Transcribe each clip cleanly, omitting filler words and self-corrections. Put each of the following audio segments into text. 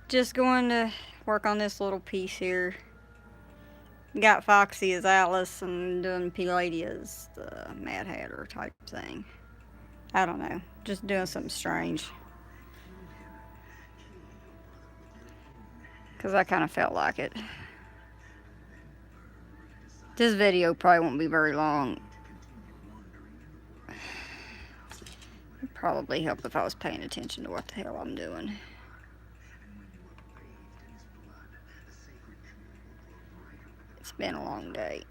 Just going to work on this little piece here. Got Foxy as Alice and doing Plady as the Mad Hatter type thing. I don't know. Just doing something strange. Because I kind of felt like it. This video probably won't be very long. It'd probably help if I was paying attention to what the hell I'm doing. It's been a long day.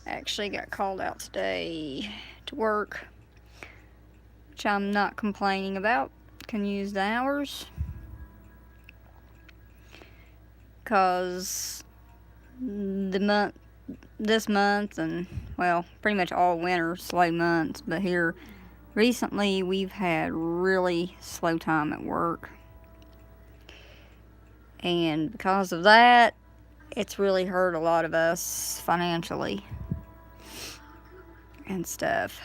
Actually got called out today to work, which I'm not complaining about. Can use the hours. Because this month and, well, pretty much all winter slow months, but here recently we've had really slow time at work. And because of that, it's really hurt a lot of us financially and stuff.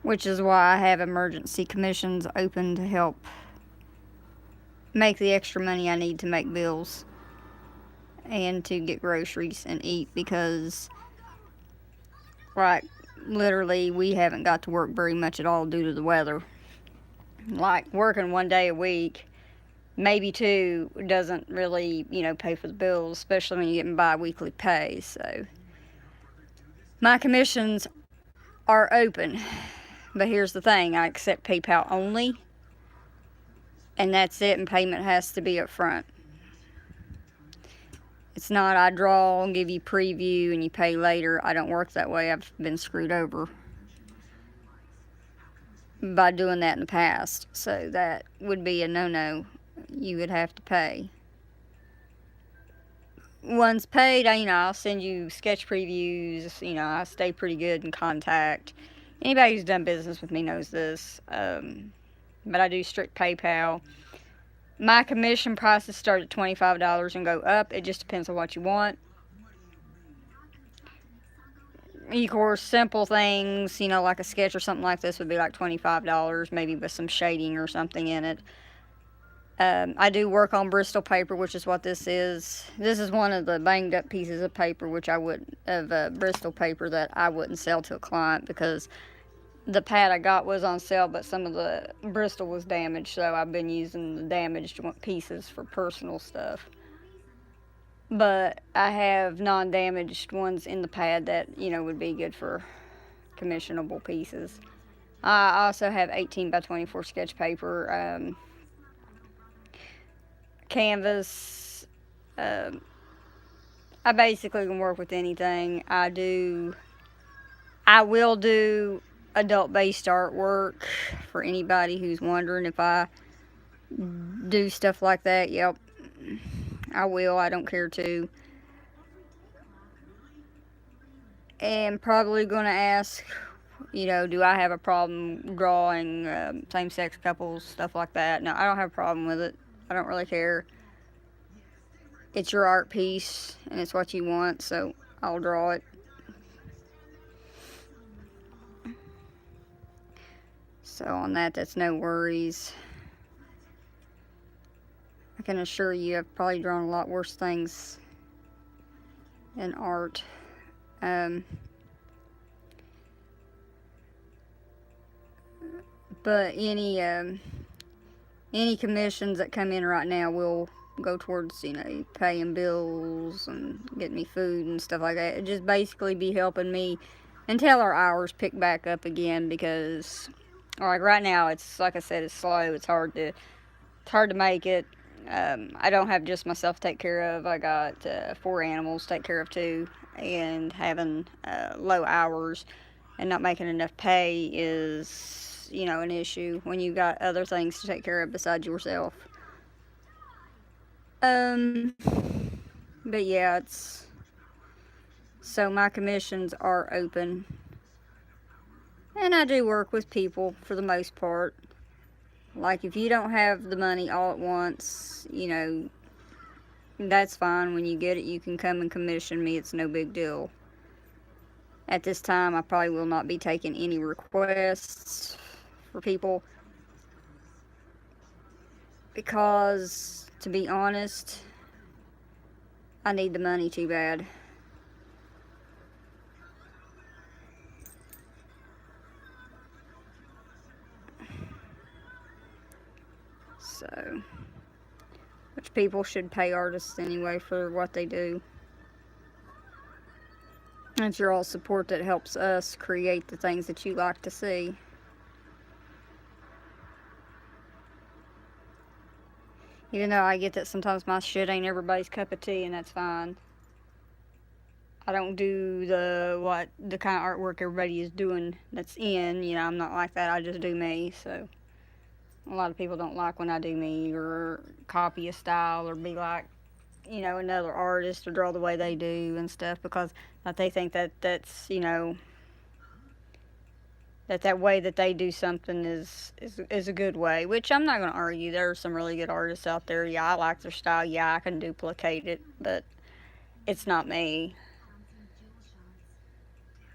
Which is why I have emergency commissions open to help make the extra money I need to make bills and to get groceries and eat, because, like, literally we haven't got to work very much at all due to the weather. Like, working one day a week, maybe two, doesn't really, pay for the bills, especially when you're getting bi-weekly pay. So my commissions are open, but here's the thing: I accept PayPal only, and that's it, and payment has to be up front. It's not I draw and give you preview and you pay later. I don't work that way. I've been screwed over by doing that in the past. So that would be a no-no. You would have to pay. Once paid, I'll send you sketch previews. I stay pretty good in contact. Anybody who's done business with me knows this. But I do strict PayPal. My commission prices start at $25 and go up. It just depends on what you want. Of course, simple things, like a sketch or something like this would be like $25, maybe with some shading or something in it. I do work on Bristol paper, which is what this is. This is one of the banged up pieces of paper, Bristol paper that I wouldn't sell to a client because the pad I got was on sale, but some of the Bristol was damaged, so I've been using the damaged pieces for personal stuff. But I have non-damaged ones in the pad that, would be good for commissionable pieces. I also have 18 by 24 sketch paper, canvas. I basically can work with anything. I will do adult-based artwork for anybody who's wondering if I do stuff like that. Yep, I will. I don't care to. And probably going to ask, do I have a problem drawing same-sex couples, stuff like that? No, I don't have a problem with it. I don't really care. It's your art piece, and it's what you want, so I'll draw it. So on that's no worries. I can assure you I've probably drawn a lot worse things in art. But any commissions that come in right now will go towards, paying bills and getting me food and stuff like that. It just basically be helping me until our hours pick back up again, because like right now, it's, like I said, it's slow. It's hard to make it. I don't have just myself to take care of. I got 4 animals to take care of too, and having low hours and not making enough pay is, an issue when you got other things to take care of besides yourself. But yeah, so my commissions are open. And I do work with people for the most part. Like, if you don't have the money all at once, that's fine. When you get it, you can come and commission me. It's no big deal. At this time, I probably will not be taking any requests for people because, to be honest, I need the money too bad. So, which people should pay artists anyway for what they do. It's your all support that helps us create the things that you like to see. Even though I get that sometimes my shit ain't everybody's cup of tea, and that's fine. I don't do the kind of artwork everybody is doing that's in. I'm not like that. I just do me. So a lot of people don't like when I do me or copy a style or be like, another artist or draw the way they do and stuff because they think that's that way that they do something is a good way, which I'm not going to argue. There are some really good artists out there. Yeah, I like their style. Yeah, I can duplicate it, but it's not me.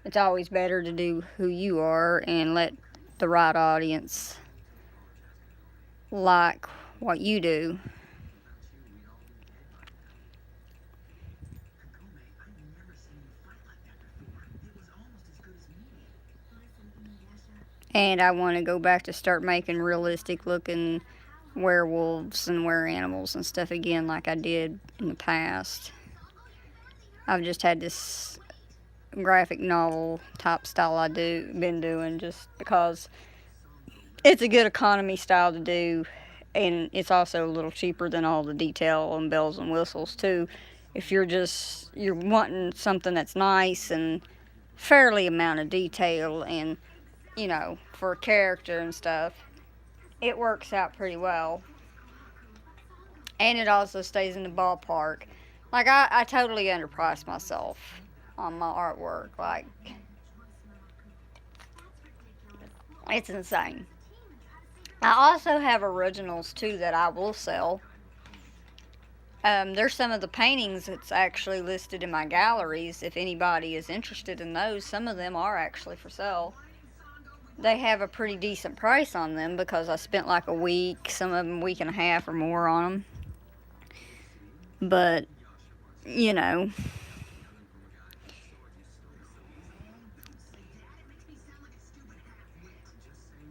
It's always better to do who you are and let the right audience like what you do. And I want to go back to start making realistic looking werewolves and were-animals and stuff again like I did in the past. I've just had this graphic novel type style been doing just because it's a good economy style to do, and it's also a little cheaper than all the detail and bells and whistles too. If you're wanting something that's nice and fairly amount of detail and for a character and stuff, it works out pretty well. And it also stays in the ballpark. Like, I totally underpriced myself on my artwork. Like, it's insane. I also have originals, too, that I will sell. There's some of the paintings that's actually listed in my galleries. If anybody is interested in those, some of them are actually for sale. They have a pretty decent price on them because I spent like a week, some of them a week and a half or more on them. But,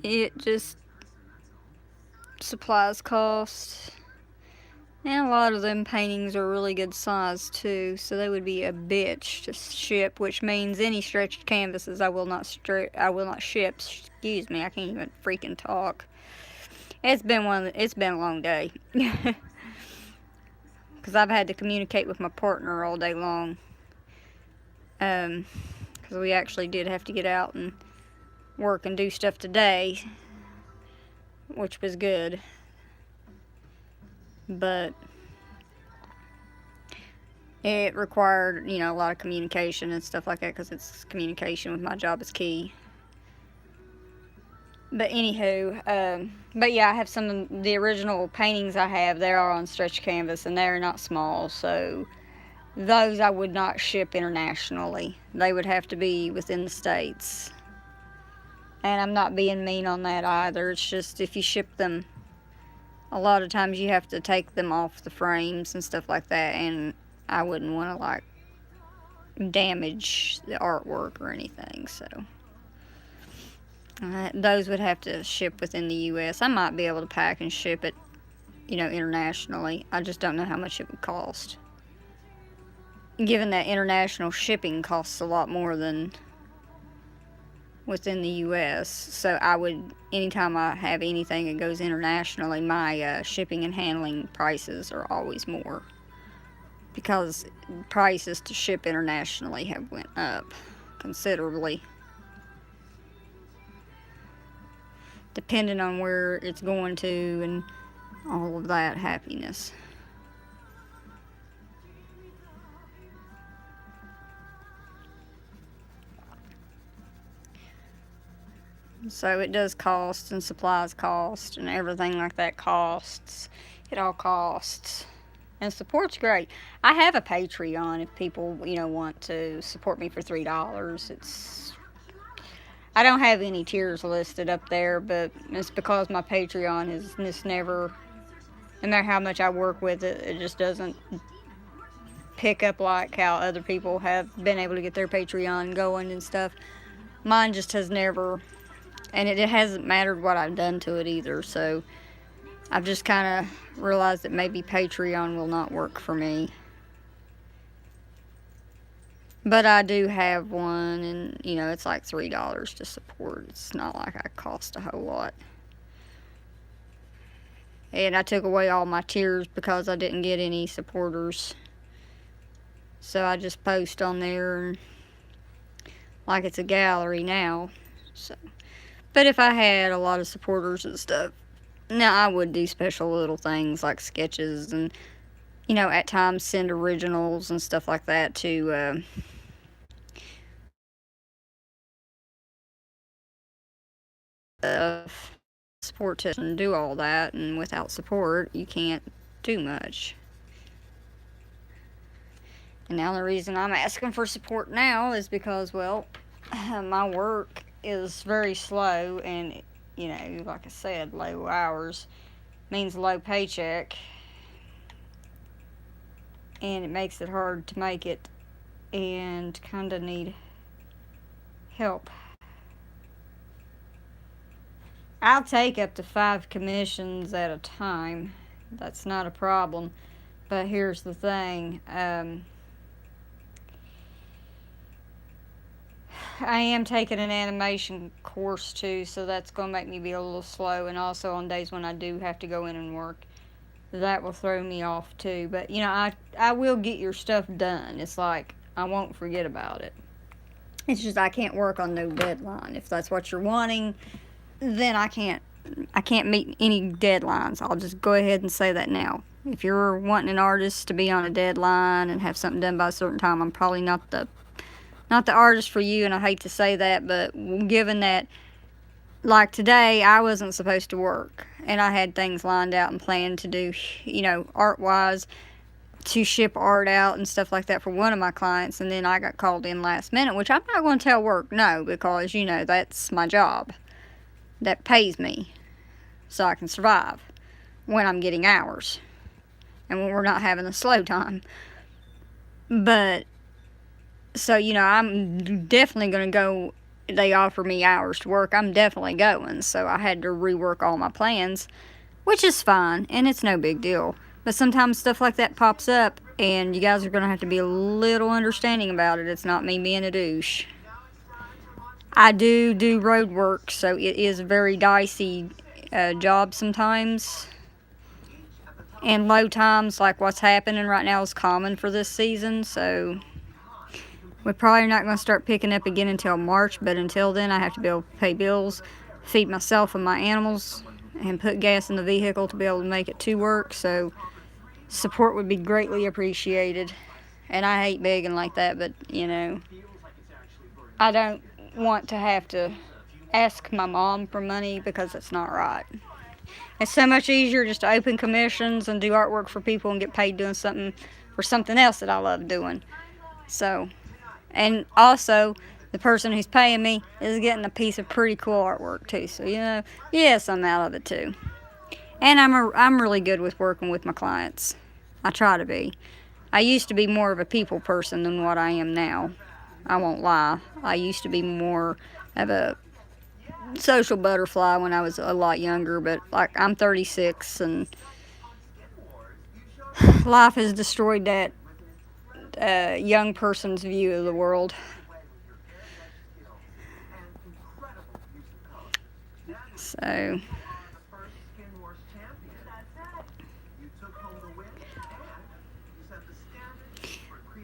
it just supplies cost. And a lot of them paintings are really good size too, so they would be a bitch to ship, which means any stretched canvases I will not ship. Excuse me, I can't even freaking talk. It's been a long day. Because I've had to communicate with my partner all day long. Because we actually did have to get out and work and do stuff today, which was good. But it required, a lot of communication and stuff like that because communication with my job is key. But anywho, but yeah, I have some of the original paintings I have. They are on stretch canvas and they're not small, so those I would not ship internationally. They would have to be within the states. And I'm not being mean on that either. It's just if you ship them, a lot of times you have to take them off the frames and stuff like that, and I wouldn't want to like damage the artwork or anything, so those would have to ship within the U.S. I might be able to pack and ship it, internationally. I just don't know how much it would cost, given that international shipping costs a lot more than within the U.S. So anytime I have anything that goes internationally, my shipping and handling prices are always more because prices to ship internationally have went up considerably, depending on where it's going to and all of that happiness. So it does cost, and supplies cost, and everything like that costs. It all costs. And support's great. I have a Patreon if people, want to support me for $3. I don't have any tiers listed up there, but it's because my Patreon is just never, no matter how much I work with it, it just doesn't pick up like how other people have been able to get their Patreon going and stuff. Mine just has never, and it hasn't mattered what I've done to it either, so I've just kind of realized that maybe Patreon will not work for me. But I do have one, and it's like $3 to support. It's not like I cost a whole lot. And I took away all my tiers because I didn't get any supporters. So I just post on there like it's a gallery now. So, but if I had a lot of supporters and stuff, now I would do special little things like sketches and, at times send originals and stuff like that to support to and do all that, and without support you can't do much. And now the reason I'm asking for support now is because, well, my work is very slow, and like I said, low hours means low paycheck, and it makes it hard to make it, and kind of need help. I'll take up to 5 commissions at a time. That's not a problem. But here's the thing. I am taking an animation course too, so that's going to make me be a little slow. And also on days when I do have to go in and work, that will throw me off too. But, I will get your stuff done. It's like I won't forget about it. It's just I can't work on no deadline. If that's what you're wanting, then I can't meet any deadlines. I'll just go ahead and say that now. If you're wanting an artist to be on a deadline and have something done by a certain time, I'm probably not the artist for you, and I hate to say that, but given that, like today, I wasn't supposed to work, and I had things lined out and planned to do, art-wise, to ship art out and stuff like that for one of my clients, and then I got called in last minute, which I'm not going to tell work no, because, that's my job. That pays me so I can survive when I'm getting hours and when we're not having a slow time. But, so, I'm definitely going to go. They offer me hours to work. I'm definitely going. So I had to rework all my plans, which is fine, and it's no big deal. But sometimes stuff like that pops up, and you guys are going to have to be a little understanding about it. It's not me being a douche. I do road work, so it is a very dicey job sometimes. And low times, like what's happening right now, is common for this season, so we're probably not going to start picking up again until March, but until then I have to be able to pay bills, feed myself and my animals, and put gas in the vehicle to be able to make it to work, so support would be greatly appreciated. And I hate begging like that, but, I don't want to have to ask my mom for money because it's not right. It's so much easier just to open commissions and do artwork for people and get paid doing something for something else that I love doing. So, and also the person who's paying me is getting a piece of pretty cool artwork too. So, yes, I'm out of it too. And I'm really good with working with my clients. I try to be. I used to be more of a people person than what I am now. I won't lie. I used to be more of a social butterfly when I was a lot younger, but like I'm 36 and life has destroyed that young person's view of the world. So,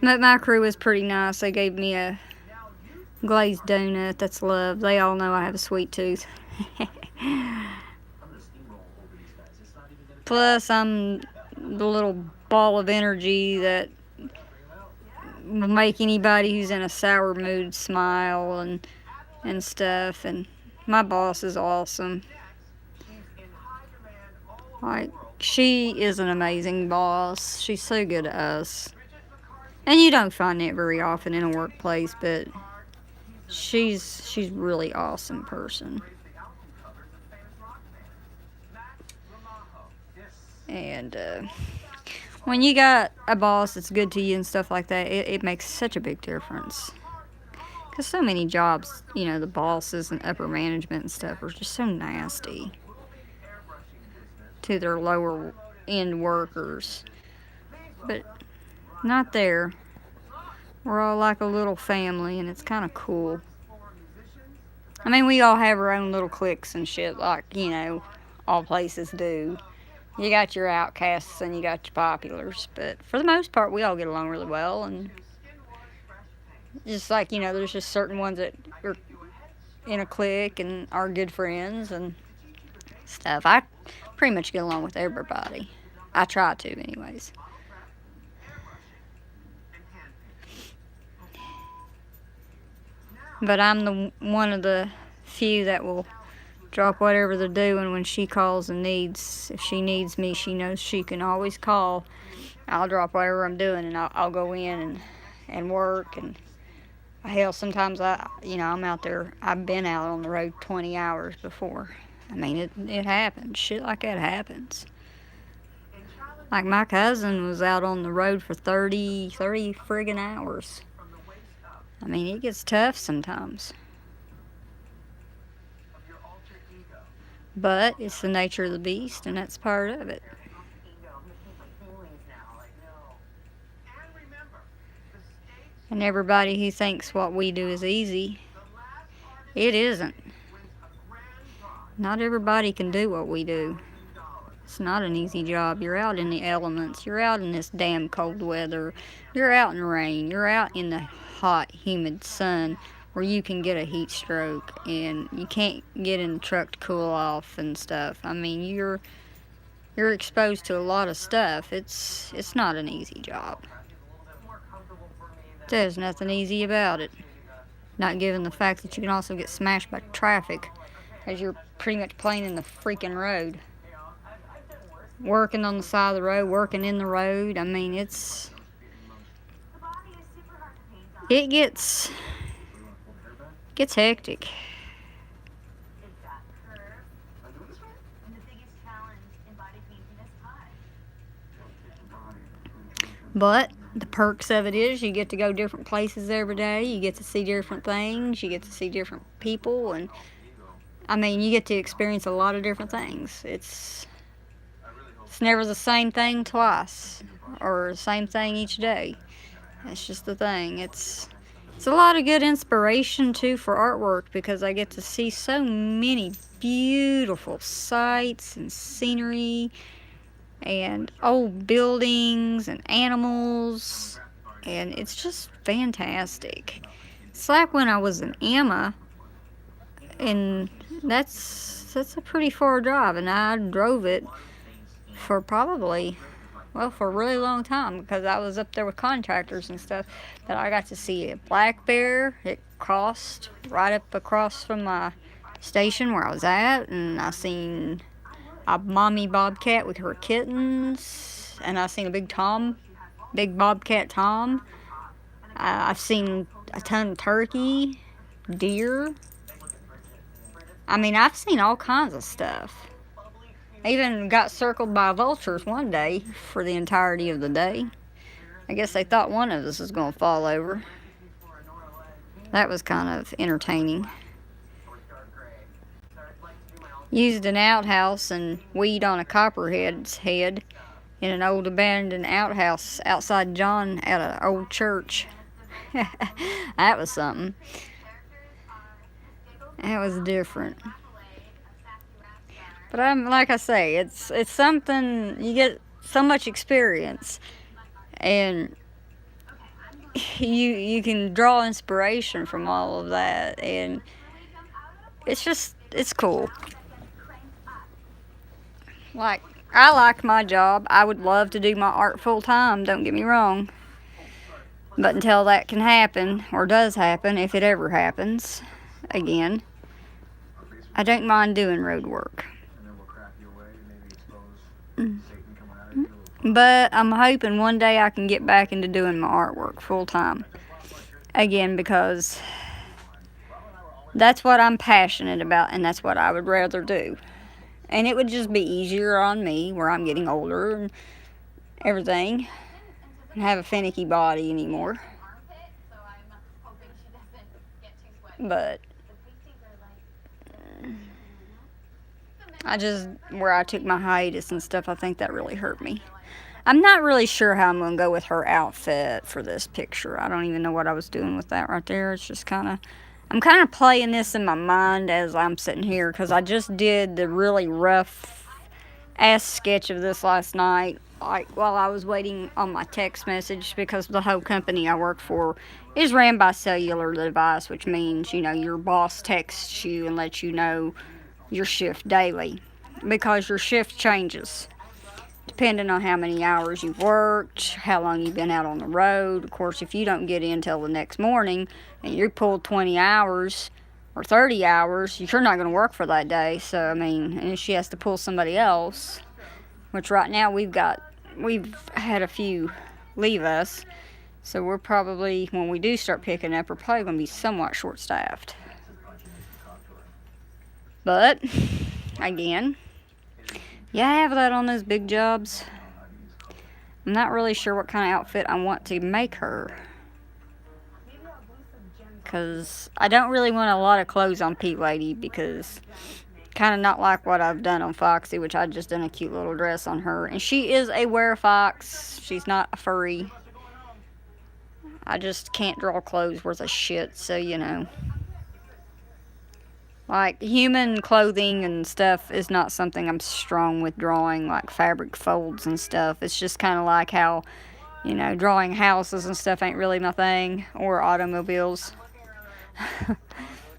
but my crew was pretty nice. They gave me a glazed donut. That's love. They all know I have a sweet tooth. Plus, I'm the little ball of energy that will make anybody who's in a sour mood smile and stuff. And my boss is awesome. Like, she is an amazing boss. She's so good to us. And you don't find that very often in a workplace, but she's really awesome person. And when you got a boss that's good to you and stuff like that, it makes such a big difference. Because so many jobs, the bosses and upper management and stuff are just so nasty to their lower end workers. But not there. We're all like a little family, and it's kind of cool. I mean, we all have our own little cliques and shit, like, all places do. You got your outcasts and you got your populars, but for the most part, we all get along really well. And just like, there's just certain ones that are in a clique and are good friends and stuff. I pretty much get along with everybody. I try to, anyways. But I'm the one of the few that will drop whatever they're doing when she calls and if she needs me, she knows she can always call. I'll drop whatever I'm doing and I'll go in and work. And hell, sometimes I'm out there. I've been out on the road 20 hours before. I mean, it happens. Shit like that happens. Like my cousin was out on the road for 30 friggin' hours. I mean, it gets tough sometimes. But it's the nature of the beast, and that's part of it. And everybody who thinks what we do is easy, it isn't. Not everybody can do what we do. It's not an easy job. You're out in the elements. You're out in this damn cold weather. You're out in the rain. You're out in the hot, humid sun where you can get a heat stroke and you can't get in the truck to cool off and stuff. I mean, you're exposed to a lot of stuff. It's not an easy job. There's nothing easy about it. Not given the fact that you can also get smashed by traffic as you're pretty much playing in the freaking road. Working on the side of the road, working in the road. I mean, it gets hectic. But the perks of it is you get to go different places every day. You get to see different things. You get to see different people. And, I mean, you get to experience a lot of different things. It's never the same thing twice or the same thing each day. That's just the thing. It's a lot of good inspiration, too, for artwork because I get to see so many beautiful sights and scenery and old buildings and animals, and it's just fantastic. It's like when I was in Emma, and that's a pretty far drive, and I drove it for for a really long time because I was up there with contractors and stuff. But I got to see a black bear. It crossed right up across from my station where I was at, and I seen a mommy bobcat with her kittens, and I seen a big bobcat tom. I've seen a ton of turkey, deer. I mean, I've seen all kinds of stuff. I even got circled by vultures one day for the entirety of the day. I guess they thought one of us was going to fall over. That was kind of entertaining. Used an outhouse and weed on a copperhead's head in an old abandoned outhouse outside John at an old church. That was something. That was different. But like I say, it's something, you get so much experience and you can draw inspiration from all of that, and it's cool. Like, I like my job. I would love to do my art full time, don't get me wrong. But until that can happen, or does happen, if it ever happens again, I don't mind doing road work. But I'm hoping one day I can get back into doing my artwork full time again, because that's what I'm passionate about and that's what I would rather do. And it would just be easier on me where I'm getting older and everything, and have a finicky body anymore. But where I took my hiatus and stuff, I think that really hurt me. I'm not really sure how I'm going to go with her outfit for this picture. I don't even know what I was doing with that right there. It's just I'm kind of playing this in my mind as I'm sitting here, because I just did the really rough ass sketch of this last night, like while I was waiting on my text message, because the whole company I work for is ran by cellular device, which means, your boss texts you and lets you know your shift daily, because your shift changes depending on how many hours you've worked, how long you've been out on the road. Of course, if you don't get in till the next morning and you pulled 20 hours or 30 hours, you're not going to work for that day. So, and if she has to pull somebody else, which right now we've had a few leave us. So we're probably, when we do start picking up, we're probably going to be somewhat short-staffed. But, again, I have that on those big jobs. I'm not really sure what kind of outfit I want to make her, because I don't really want a lot of clothes on Plady, because kind of not like what I've done on Foxy, which I just done a cute little dress on her. And she is a werefox. She's not a furry. I just can't draw clothes worth a shit, so like, human clothing and stuff is not something I'm strong with drawing, like fabric folds and stuff. It's just kind of like how, drawing houses and stuff ain't really my thing, or automobiles.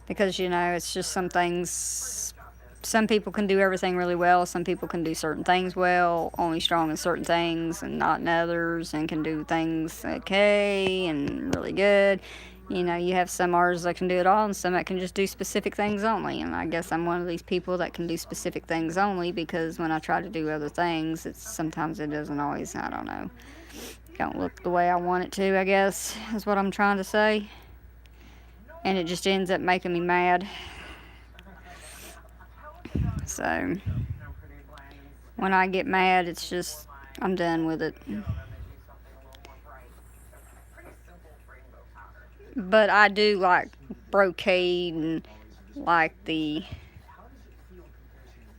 Because, it's just some things, some people can do everything really well, some people can do certain things well, only strong in certain things and not in others, and can do things okay and really good. You have some artists that can do it all and some that can just do specific things only. And I guess I'm one of these people that can do specific things only, because when I try to do other things, sometimes it doesn't always, I don't know, don't look the way I want it to, I guess, is what I'm trying to say. And it just ends up making me mad. So, when I get mad, it's just, I'm done with it. But I do like brocade and like the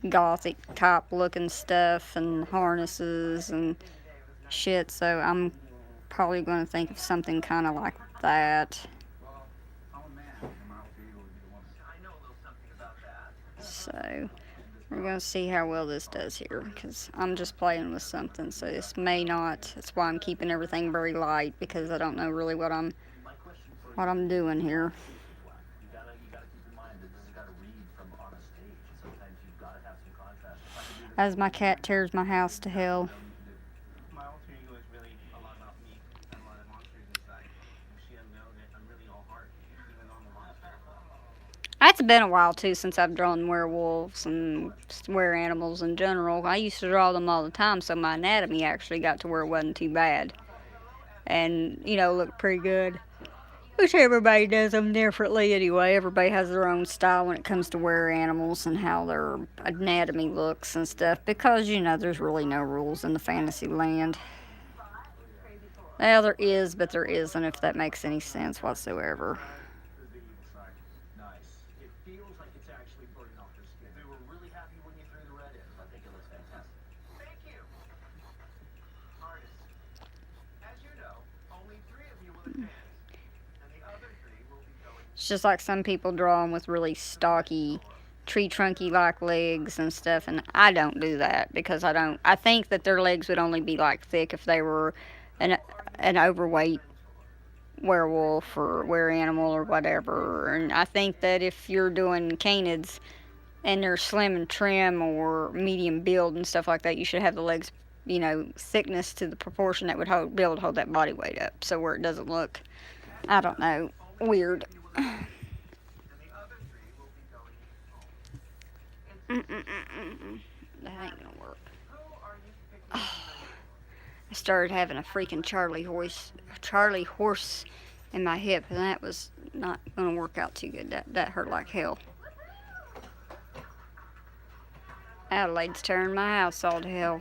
gothic type looking stuff and harnesses and shit, so I'm probably going to think of something kind of like that. So we're going to see how well this does here, because I'm just playing with something, so this may not, that's why I'm keeping everything very light, because I don't know really what I'm doing here. As my cat tears my house to hell. It's been a while too since I've drawn werewolves and were animals in general. I used to draw them all the time, so my anatomy actually got to where it wasn't too bad, and looked pretty good. Which everybody does them differently anyway. Everybody has their own style when it comes to were animals and how their anatomy looks and stuff, because there's really no rules in the fantasy land. Well, there is, but there isn't, if that makes any sense whatsoever. It's just like some people draw them with really stocky, tree trunky like legs and stuff, and I don't do that, because I think that their legs would only be like thick if they were an overweight werewolf or were animal or whatever. And I think that if you're doing canids and they're slim and trim or medium build and stuff like that, you should have the legs, thickness to the proportion that would be able to hold that body weight up, so where it doesn't look, I don't know, weird. That ain't gonna work. I started having a freaking Charlie horse in my hip, and that was not going to work out too good. That hurt like hell. Adelaide's tearing my house all to hell.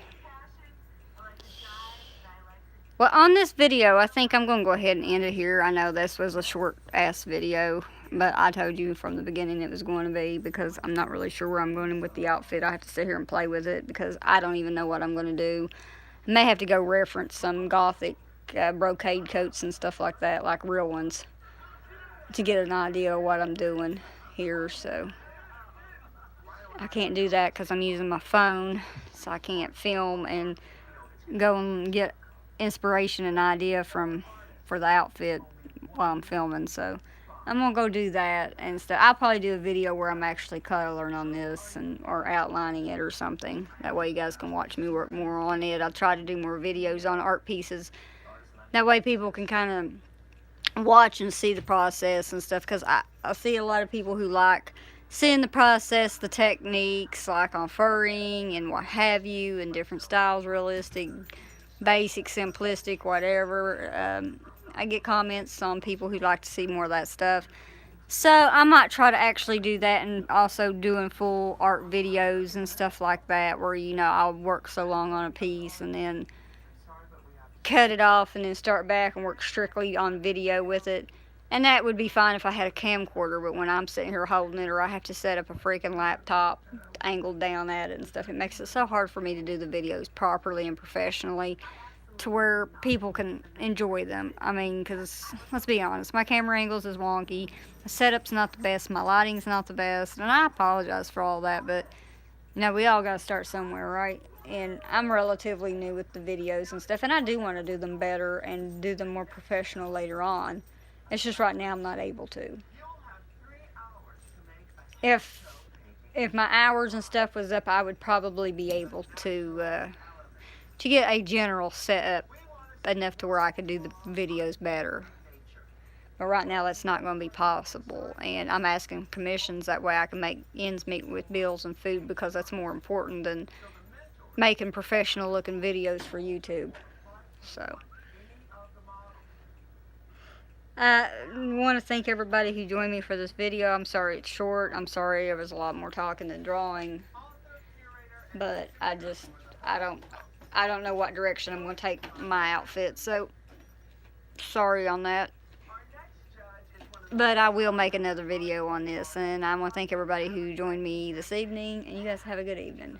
Well, on this video, I think I'm going to go ahead and end it here. I know this was a short-ass video, but I told you from the beginning it was going to be, because I'm not really sure where I'm going with the outfit. I have to sit here and play with it because I don't even know what I'm going to do. I may have to go reference some gothic brocade coats and stuff like that, like real ones, to get an idea of what I'm doing here. So I can't do that because I'm using my phone, so I can't film and go and get inspiration and idea for the outfit while I'm filming. So I'm gonna go do that and stuff. I'll probably do a video where I'm actually coloring on this or outlining it or something. That way you guys can watch me work more on it. I'll try to do more videos on art pieces. That way people can kind of watch and see the process and stuff, because I see a lot of people who like seeing the process, the techniques, like on furring and what have you, and different styles, realistic, basic, simplistic, whatever. I get comments on people who like to see more of that stuff. So I might try to actually do that, and also doing full art videos and stuff like that, where, you know, I'll work so long on a piece and then cut it off and then start back and work strictly on video with it. And that would be fine if I had a camcorder, but when I'm sitting here holding it, or I have to set up a freaking laptop angled down at it and stuff, it makes it so hard for me to do the videos properly and professionally to where people can enjoy them. I mean, because let's be honest, my camera angles is wonky, the setup's not the best, my lighting's not the best, and I apologize for all that, but, you know, we all got to start somewhere, right? And I'm relatively new with the videos and stuff, and I do want to do them better and do them more professional later on. It's just right now I'm not able to. If my hours and stuff was up, I would probably be able to get a general setup enough to where I could do the videos better. But right now that's not going to be possible, and I'm asking commissions, that way I can make ends meet with bills and food, because that's more important than making professional looking videos for YouTube. So I want to thank everybody who joined me for this video. I'm sorry it's short. I'm sorry it was a lot more talking than drawing. But I don't know what direction I'm going to take my outfit. So sorry on that. But I will make another video on this. And I want to thank everybody who joined me this evening. And you guys have a good evening.